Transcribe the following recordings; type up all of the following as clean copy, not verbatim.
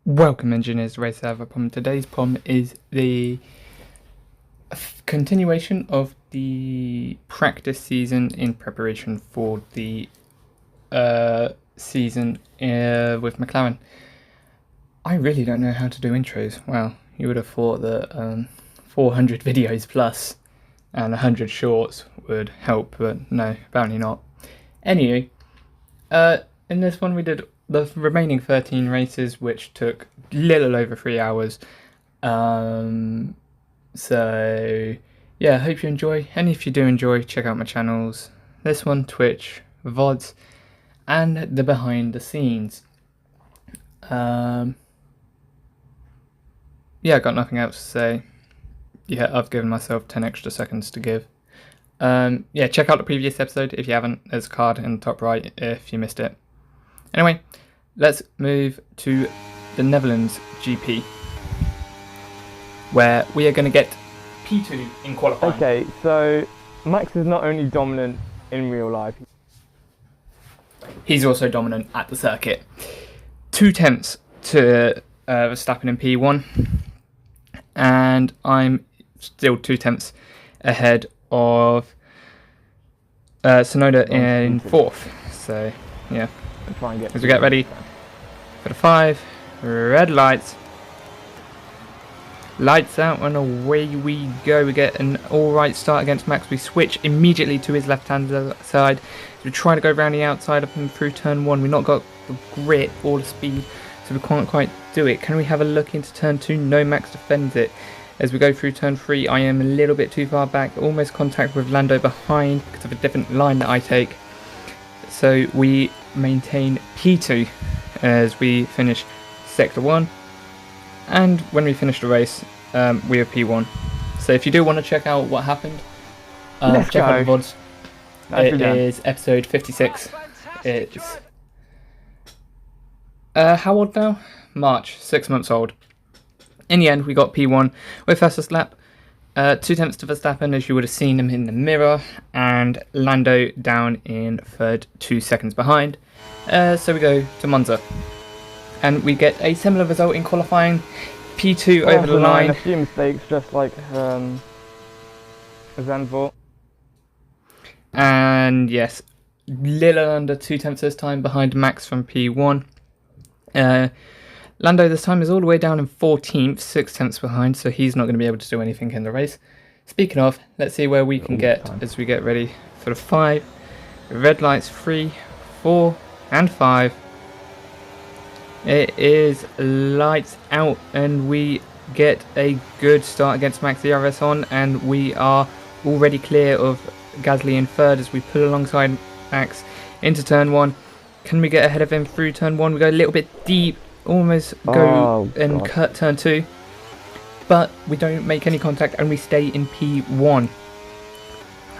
Welcome engineers to Race Server Pom. Today's Pom is the continuation of the practice season in preparation for the season with McLaren. I really don't know how to do intros. Well, you would have thought that 400 videos plus and 100 shorts would help, but no, apparently not. Anyway, in this one we did the remaining 13 races, which took a little over 3 hours. So yeah, I hope you enjoy, and if you do enjoy, check out my channels, this one, Twitch, VODs, and the behind the scenes. Yeah, I got nothing else to say. Yeah, I've given myself 10 extra seconds to give. Yeah, check out the previous episode if you haven't. There's a card in the top right if you missed it. Anyway, let's move to the Netherlands GP, where we are going to get P2 in qualifying. Okay, so Max is not only dominant in real life, he's also dominant at the circuit. 2 tenths to Verstappen in P1, and I'm still 2 tenths ahead of Sonoda in 4th. So yeah, try and get as we get ready for the 5, red lights, lights out, and away we go. We get an alright start against Max. We switch immediately to his left hand side. So we're trying to go around the outside of him through turn 1. We've not got the grip or the speed, so we can't quite do it. Can we have a look into turn 2? No, Max defends it. As we go through turn 3, I am a little bit too far back, almost contact with Lando behind because of a different line that I take. So we maintain P2 as we finish sector 1, and when we finish the race we are P1. So if you do want to check out what happened, check out the VODs. It is episode 56. It's how old now? March, 6 months old. In the end, we got P1 with fastest lap. 2 tenths to Verstappen, as you would have seen him in the mirror, and Lando down in 3rd, 2 seconds behind. So we go to Monza, and we get a similar result in qualifying. P2 over the line. A few mistakes, just like Zandvoort. And yes, little under 2 tenths this time behind Max from P1. Lando this time is all the way down in 14th, 6 tenths behind, so he's not going to be able to do anything in the race. Speaking of, let's see where we can get as we get ready for the 5. Red lights 3, 4, and 5. It is lights out, and we get a good start against Max DRS on, and we are already clear of Gasly in 3rd as we pull alongside Max into turn 1. Can we get ahead of him through turn 1? We go a little bit deep, almost go and cut turn 2, but we don't make any contact and we stay in P1.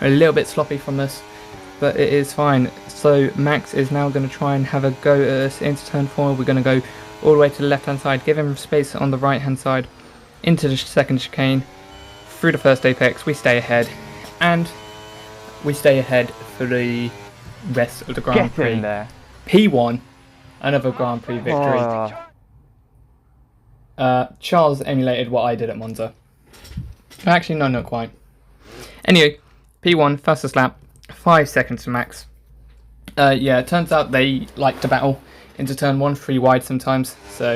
A little bit sloppy from this, but it is fine. So Max is now going to try and have a go at us into turn 4. We're going to go all the way to the left hand side, give him space on the right hand side, into the second chicane, through the first apex. We stay ahead, and we stay ahead for the rest of the Grand Prix. In there. P1, another Grand Prix victory. Charles emulated what I did at Monza. Actually, no, not quite. Anyway, P1, fastest lap, 5 seconds to Max. Yeah, it turns out they like to battle into turn 1, 3 wide sometimes. So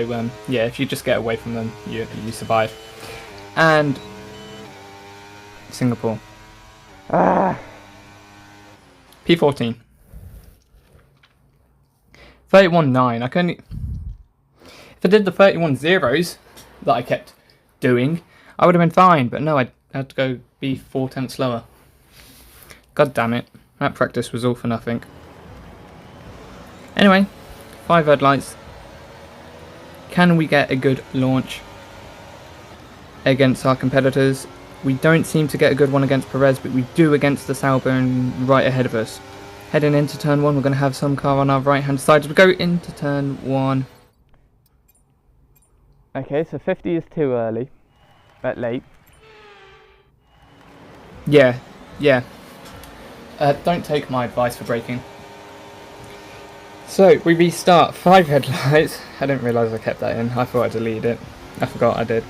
yeah, if you just get away from them, you survive. And Singapore. P14. 31.9. I couldn't. If I did the 31 zeros that I kept doing, I would have been fine. But no, I had to go be 4 tenths slower. God damn it! That practice was all for nothing. Anyway, 5 red lights. Can we get a good launch against our competitors? We don't seem to get a good one against Perez, but we do against the Sauber right ahead of us. Heading into turn 1, we're going to have some car on our right hand side as we go into turn 1. Okay, so 50 is too early, but late. Yeah. Don't take my advice for braking. So we restart 5 headlights. I didn't realise I kept that in. I thought I deleted it. I forgot I did.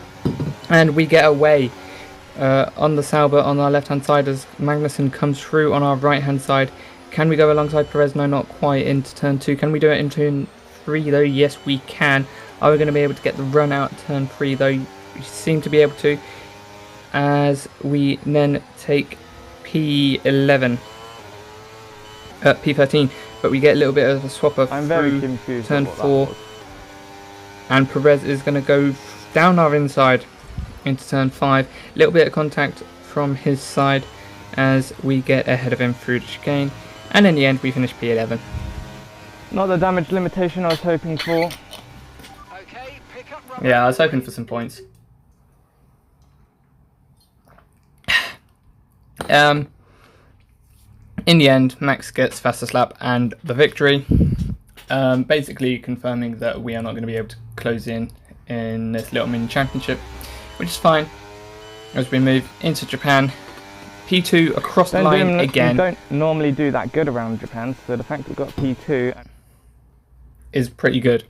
And we get away on the Sauber on our left hand side as Magnussen comes through on our right hand side. Can we go alongside Perez? No, not quite into turn 2. Can we do it in turn 3 though? Yes, we can. Are we going to be able to get the run out turn 3 though? We seem to be able to, as we then take P11. P13, but we get a little bit of a swapper through turn 4, and Perez is going to go down our inside into turn 5. A little bit of contact from his side as we get ahead of him through the chicane, and in the end we finish P11. Not the damage limitation I was hoping for. Okay, pick up Yeah, I was hoping for some points. In the end, Max gets fastest lap and the victory, basically confirming that we are not going to be able to close in this little mini championship, which is fine as we move into Japan. P2 across the line again. We don't normally do that good around Japan, so the fact we've got P2 is pretty good.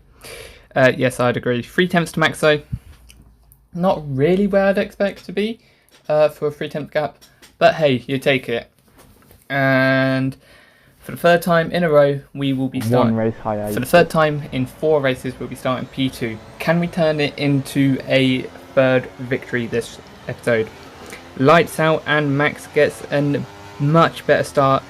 Yes, I'd agree. 3/10 to Max though. Not really where I'd expect to be for a 3/10 gap, but hey, you take it. And for the third time in a row, we will be starting. One race higher. For the third time in 4 races, we'll be starting P2. Can we turn it into a third victory this episode? Lights out, and Max gets a much better start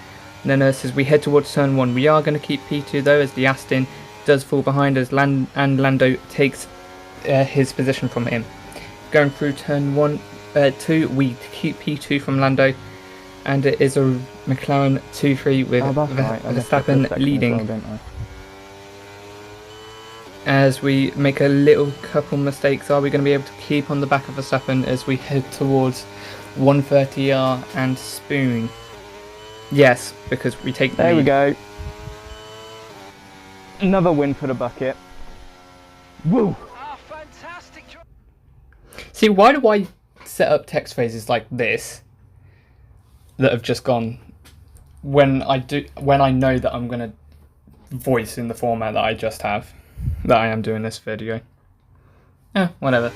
than us as we head towards turn 1. We are going to keep P2 though, as the Aston does fall behind us, and Lando takes his position from him. Going through turn 2, we keep P2 from Lando. And it is a McLaren 2-3 with Verstappen leading. Well, as we make a little couple mistakes, are we going to be able to keep on the back of Verstappen as we head towards 130R and Spoon? Yes, because we take the lead. There we go. Another win for the bucket. Woo! Ah, fantastic job. See, why do I set up text phrases like this that have just gone when I know that I'm gonna voice in the format that I just have, that I am doing this video? Whatever.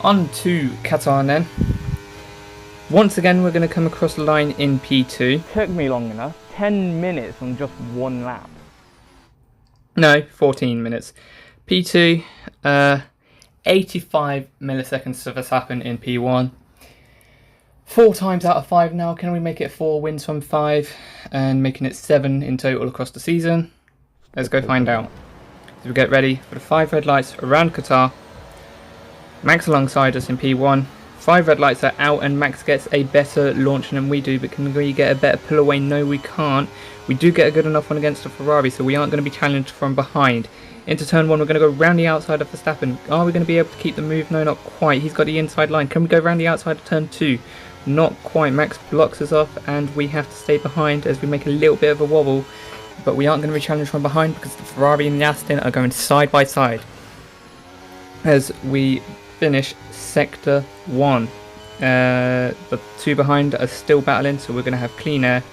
On to Qatar then. Once again, we're going to come across the line in P2. Took me long enough. 10 minutes on just one lap. No, 14 minutes. P2, 85 milliseconds to Verstappen in P1. 4 times out of 5 now. Can we make it 4 wins from 5 and making it 7 in total across the season? Let's go find out. So we get ready for the 5 red lights around Qatar. Max alongside us in P1. 5 red lights are out and Max gets a better launch than we do, but can we get a better pull away? No, we can't. We do get a good enough one against the Ferrari, so we aren't going to be challenged from behind. Into turn 1, we're going to go round the outside of Verstappen. Are we going to be able to keep the move? No, not quite. He's got the inside line. Can we go round the outside of turn 2? Not quite. Max blocks us off and we have to stay behind as we make a little bit of a wobble, but we aren't going to be challenged from behind because the Ferrari and the Aston are going side by side as we finish sector 1. The 2 behind are still battling, so we're going to have clean air,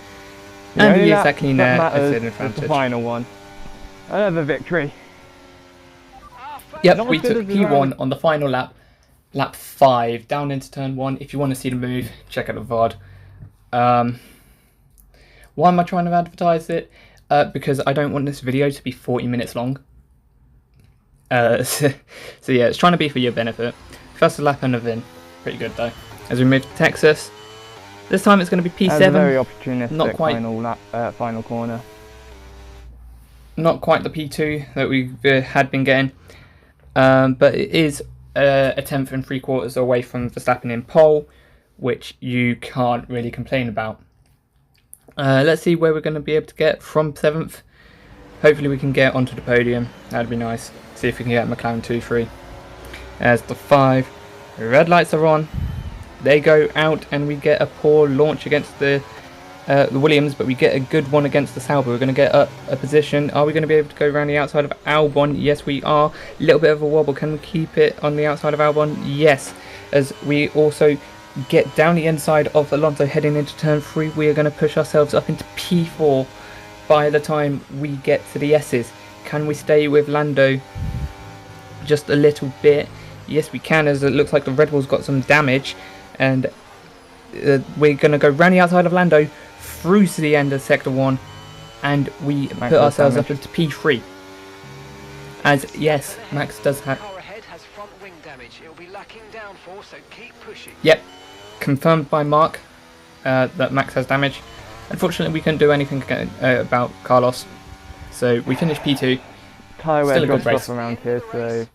and we use that clean air as an advantage. The final one. Another victory. Yep, we took P1 on the final lap. Lap 5 down into turn 1. If you want to see the move, check out the VOD. Why am I trying to advertise it? Because I don't want this video to be 40 minutes long. So yeah, it's trying to be for your benefit. First lap and a win. Pretty good though. As we move to Texas, this time it's going to be P7. That's a very opportunistic not quite, final corner. Not quite the P2 that we had been getting, but it is a 10th and 3/4 away from Verstappen in pole, which you can't really complain about. Let's see where we're going to be able to get from 7th. Hopefully we can get onto the podium. That'd be nice. See if we can get McLaren 2-3. As the 5 red lights are on, they go out and we get a poor launch against the Williams, but we get a good one against the Sauber. We're going to get up a position. Are we going to be able to go around the outside of Albon? Yes, we are. A little bit of a wobble. Can we keep it on the outside of Albon? Yes. As we also get down the inside of Alonso heading into turn 3, we are going to push ourselves up into P4 by the time we get to the S's. Can we stay with Lando just a little bit? Yes, we can, as it looks like the Red Bull's got some damage, and we're going to go round the outside of Lando through to the end of Sector 1, and we put ourselves up into P3. As, yes, Max does have... Car ahead has front wing damage. It'll be lacking downforce, so keep pushing. Yep, confirmed by Mark that Max has damage. Unfortunately, we couldn't do anything about Carlos, so we finished P2. Tyre Still a good drops race. off around here, so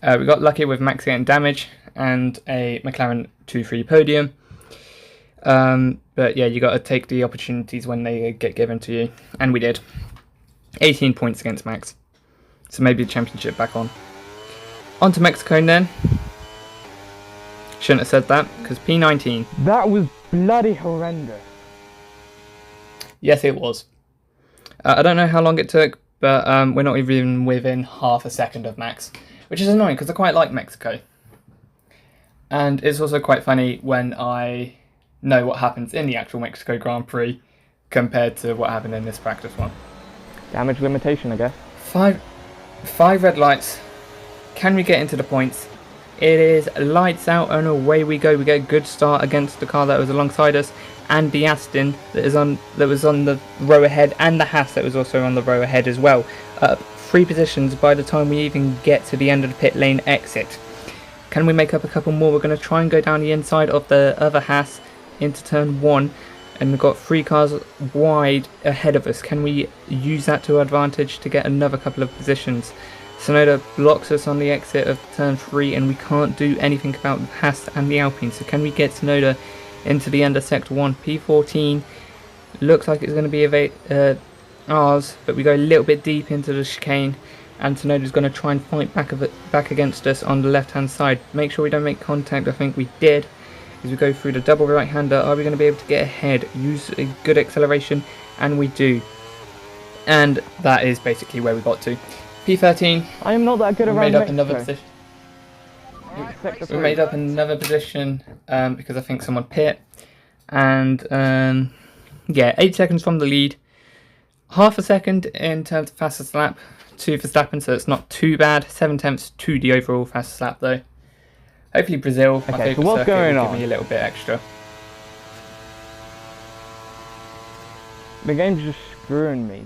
We got lucky with Max getting damage and a McLaren 2-3 podium. But yeah, you got to take the opportunities when they get given to you, and we did. 18 points against Max, so maybe the championship back on. On to Mexico then. Shouldn't have said that, because P19. that was bloody horrendous. Yes, it was. I don't know how long it took, but we're not even within half a second of Max, which is annoying because I quite like Mexico. And it's also quite funny when I know what happens in the actual Mexico Grand Prix compared to what happened in this practice one. Damage limitation, I guess. Five red lights. Can we get into the points? It is lights out and away we go. We get a good start against the car that was alongside us, and the Aston that was on the row ahead, and the Haas that was also on the row ahead as well. 3 positions by the time we even get to the end of the pit lane exit. Can we make up a couple more? We're going to try and go down the inside of the other Haas into turn 1, and we've got 3 cars wide ahead of us. Can we use that to our advantage to get another couple of positions? Tsunoda blocks us on the exit of turn 3, and we can't do anything about the Haas and the Alpine. So can we get Tsunoda into the end of sector 1? P14 looks like it's going to be ours, but we go a little bit deep into the chicane, and Tsunoda's going to try and fight back against us on the left hand side. Make sure we don't make contact. I think we did, as we go through the double right hander. Are we going to be able to get ahead? Use a good acceleration, and we do. And that is basically where we got to. P13. I am not that good We around made up Mexico. another position. We made up another position because I think someone pit, and yeah, 8 seconds from the lead, half a second in terms of fastest lap to Verstappen, so it's not too bad. 7/10 to the overall fastest lap though. Hopefully Brazil, my Okay, so favourite what's circuit, going will on? give me a little bit extra. The game's just screwing me.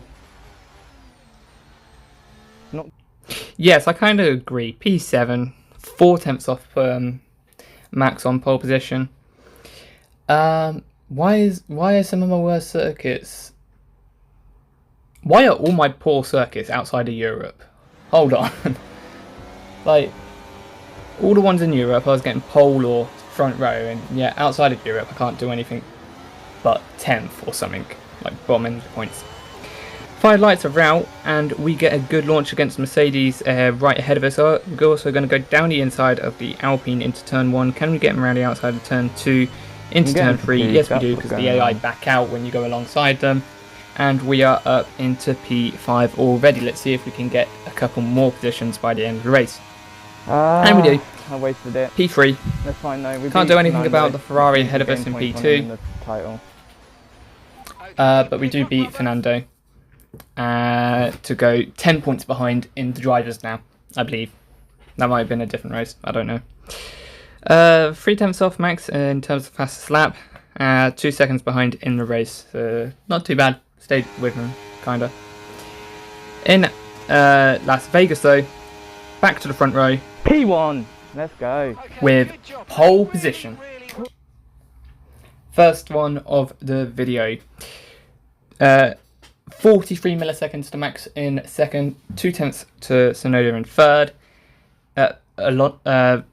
Yes, I kind of agree. P7, 4/10 off Max on pole position. Why are some of my worst circuits? Why are all my poor circuits outside of Europe? Hold on. Like, all the ones in Europe I was getting pole or front row, and yeah, outside of Europe I can't do anything but 10th or something, like bombing points. 5 lights are out, and we get a good launch against Mercedes right ahead of us. We're also going to go down the inside of the Alpine into turn 1. Can we get them around the outside of turn 2 into turn 3? Yes, we do, because the AI back out when you go alongside them. And we are up into P5 already. Let's see if we can get a couple more positions by the end of the race. And we do. I wasted it. P3. That's fine though. We Can't beat do anything Fernando. about the Ferrari ahead of us Gain in points on him in P2. the title. But we do beat Fernando to go 10 points behind in the drivers now, I believe. That might have been a different race, I don't know. 3/10 off Max in terms of fastest lap, 2 seconds behind in the race. Not too bad, stayed with him, kinda. In Las Vegas though, back to the front row P1! Let's go. with pole position. First one of the video. 43 milliseconds to Max in second, 2/10 to Tsunoda in third,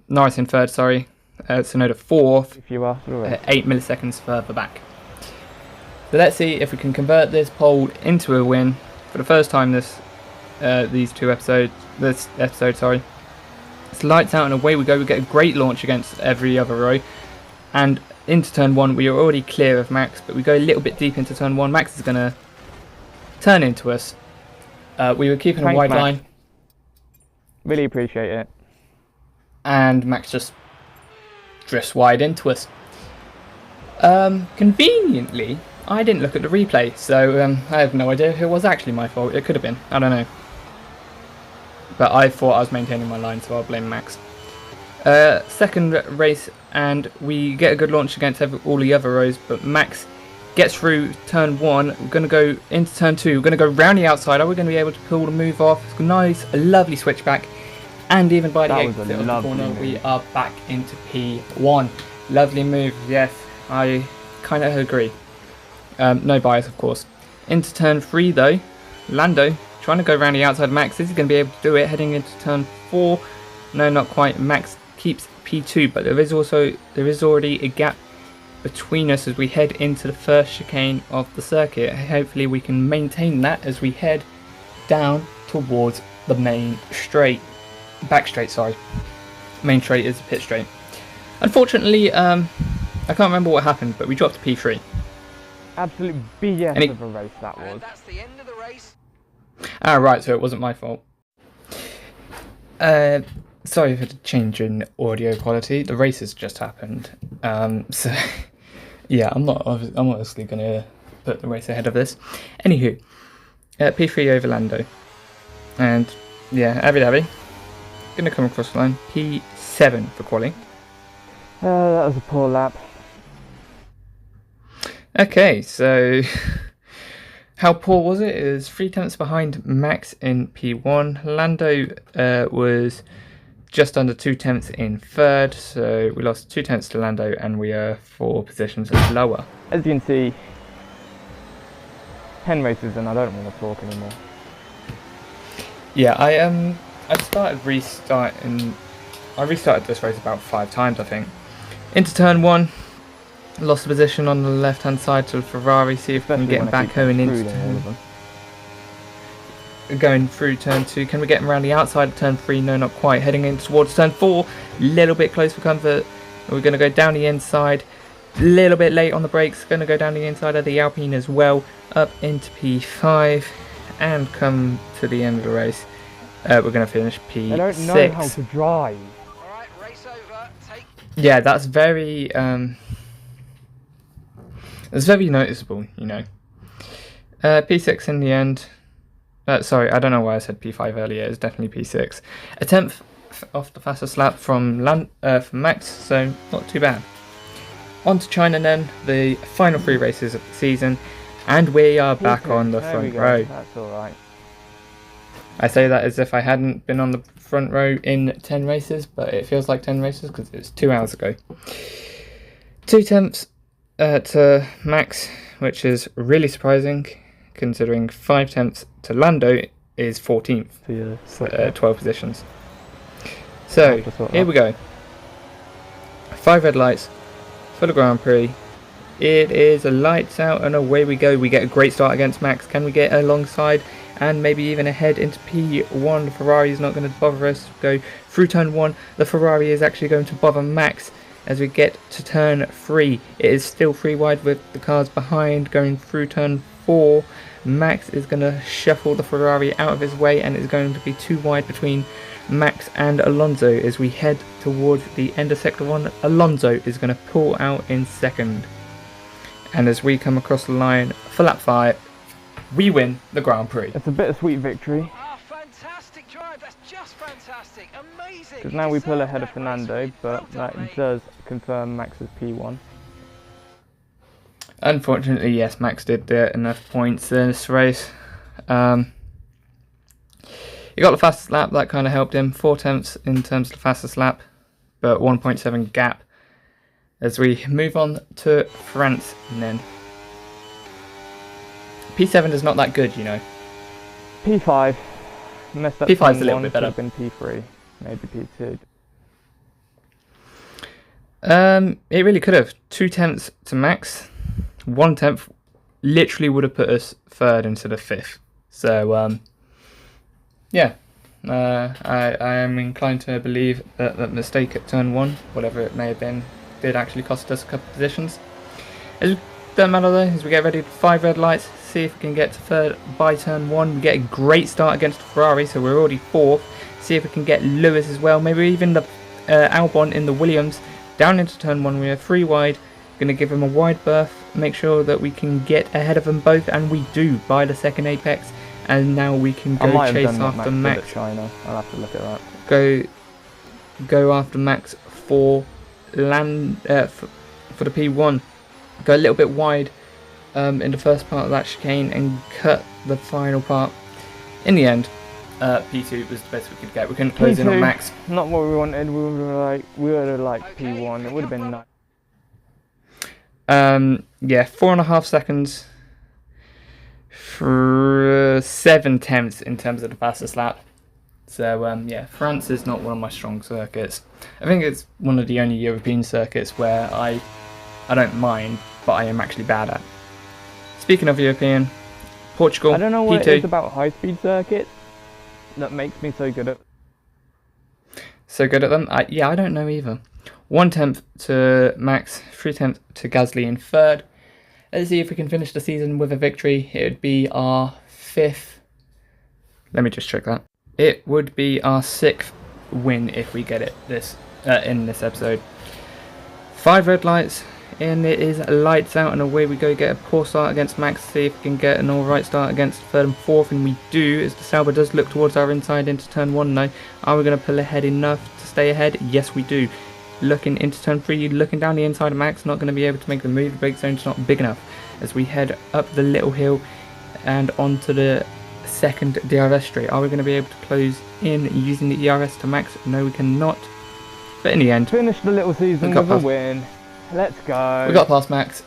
Norris in third, sorry, Tsunoda fourth, If you are through it. 8 milliseconds further back. So let's see if we can convert this pole into a win for the first time this episode, sorry. It's lights out and away we go. We get a great launch against every other row, and into turn 1 we are already clear of Max, but we go a little bit deep into turn 1. Max is going to turn into us. We were keeping a Thanks, wide Max. line, Really appreciate it. and Max just drifts wide into us. Conveniently, I didn't look at the replay, so I have no idea if it was actually my fault. It could have been. I don't know. But I thought I was maintaining my line, so I'll blame Max. Second race, and we get a good launch against all the other rows, but Max gets through turn 1. We're going to go into turn 2. We're going to go round the outside. Are we going to be able to pull the move off? It's a nice, lovely switchback. And even by the exit of the corner, we are back into P1. Lovely move, yes, I kind of agree. No bias, of course. Into turn 3, though, Lando trying to go around the outside of Max. Is he going to be able to do it? Heading into turn 4. No, not quite. Max keeps P2, but there is already a gap between us as we head into the first chicane of the circuit. Hopefully we can maintain that as we head down towards the main straight. Back straight, sorry. Main straight is the pit straight. Unfortunately, I can't remember what happened, but we dropped to P3. Absolute BS of a race that was. And that's the end of the race. Ah, right, so it wasn't my fault. Sorry for the change in audio quality. The race has just happened. So, yeah, I'm obviously going to put the race ahead of this. Anywho, P3 over Lando. And, yeah, Abu Dhabi. Going to come across the line. P7 for quali. That was a poor lap. Okay, so how poor was it? It was 3 tenths behind Max in P1. Lando was just under 2 tenths in third, so we lost 2 tenths to Lando and we are 4 positions lower. As you can see, 10 races and I don't want to talk anymore. Yeah, I restarted this race about 5 times, I think. Into turn 1, lost the position on the left hand side to Ferrari, see if we can get him back going into going through turn 2. Can we get him around the outside of turn 3? No, not quite. Heading in towards turn 4, little bit close for comfort. We're going to go down the inside, little bit late on the brakes. Going to go down the inside of the Alpine as well, up into P5 and come to the end of the race. We're going to finish P6. I don't know how to drive. Alright, race over. Take... Yeah, that's very noticeable, you know. P6 in the end. Sorry, I don't know why I said P5 earlier. It's definitely P6. A tenth off the fastest lap from Max, so not too bad. On to China then, the final 3 races of the season, and we are back on the front row. That's alright. I say that as if I hadn't been on the front row in 10 races, but it feels like 10 races because it was 2 hours ago. 2 tenths to Max, which is really surprising, considering 5 tenths to Lando is 14th, 12 positions. So, here we go. 5 red lights for the Grand Prix. It is a lights out and away we go. We get a great start against Max. Can we get alongside and maybe even ahead into P1? The Ferrari is not going to bother us. Go through turn 1. The Ferrari is actually going to bother Max as we get to turn 3. It is still 3 wide with the cars behind. Going through turn 4, Max is going to shuffle the Ferrari out of his way and it's going to be 2 wide between Max and Alonso as we head towards the end of sector 1. Alonso is going to pull out in second. And as we come across the line for lap 5, we win the Grand Prix. It's a bittersweet victory. Ah, fantastic drive. That's just fantastic. Amazing. Because now we pull ahead of Fernando, but that does confirm Max's P1. Unfortunately, yes, Max did get enough points in this race. He got the fastest lap, that kind of helped him. 4 tenths in terms of the fastest lap, but 1.7 gap. As we move on to France then. P7 is not that good, you know. P5. Messed up. P5's a little bit better. Been P3, maybe P2. It really could have. 2 tenths to Max. 1 tenth literally would have put us 3rd instead of 5th. So, yeah. I am inclined to believe that that mistake at turn 1, whatever it may have been, did actually cost us a couple of positions. It doesn't matter though, as we get ready for 5 red lights, see if we can get to 3rd by turn 1. We get a great start against Ferrari, so we're already 4th. See if we can get Lewis as well, maybe even the Albon in the Williams. Down into turn 1, we are 3 wide, Going to give them a wide berth, make sure that we can get ahead of them both, and we do by the second apex. And now we can go chase after Max. China. I'll have to look at that. Go after Max for land for the P1. Go a little bit wide in the first part of that chicane and cut the final part. In the end, P2 was the best we could get. We couldn't close in on Max. Not what we wanted. We would have liked P1. It would have been nice. Yeah, 4.5 seconds for 7 tenths in terms of the fastest lap. So yeah, France is not one of my strong circuits. I think it's one of the only European circuits where I don't mind, but I am actually bad at. Speaking of European, Portugal, I don't know what P2. it is about high-speed circuits that makes me so good at them. Yeah, I don't know either. 1 tenth to Max, 3 tenths to Gasly in third. Let's see if we can finish the season with a victory. It would be our 5th. Let me just check that. It would be our 6th win if we get it in this episode. 5 red lights, and it is lights out, and away we go. Get a poor start against Max, see if we can get an alright start against 3rd and 4th, and we do, as the Sauber does look towards our inside into turn 1 now. Are we going to pull ahead enough to stay ahead? Yes, we do. Looking into turn 3, looking down the inside of Max, not going to be able to make the move. The brake zone's not big enough as we head up the little hill and onto the 2nd DRS straight. Are we going to be able to close in using the ERS to Max? No, we cannot. But in the end, finish the little season with a win. Let's go. We got past Max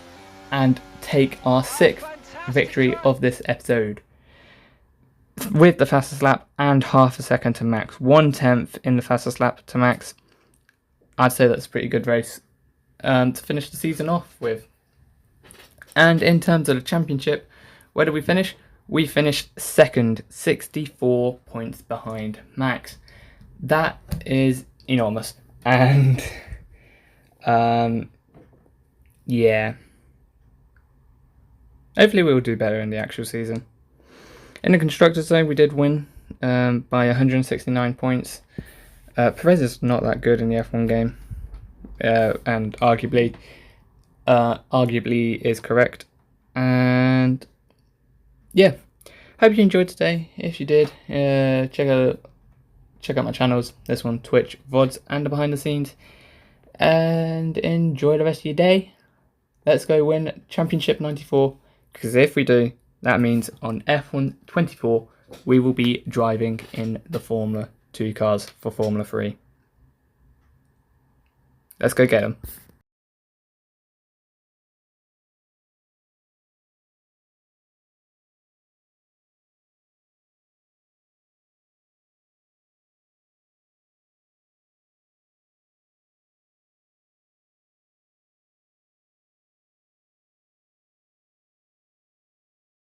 and take our 6th victory of this episode with the fastest lap and half a second to Max. 1 tenth in the fastest lap to Max. I'd say that's a pretty good race to finish the season off with. And in terms of the championship, where did we finish? We finished 2nd, 64 points behind Max. That is enormous. And yeah, hopefully we'll do better in the actual season. In the constructors zone, we did win by 169 points. Perez is not that good in the F1 game, and arguably is correct. And yeah, hope you enjoyed today. If you did, check out my channels. This one, Twitch, VODs, and the behind the scenes. And enjoy the rest of your day. Let's go win Championship 94. Because if we do, that means on F1 24 we will be driving in the Formula 2 cars for Formula 3. Let's go get them.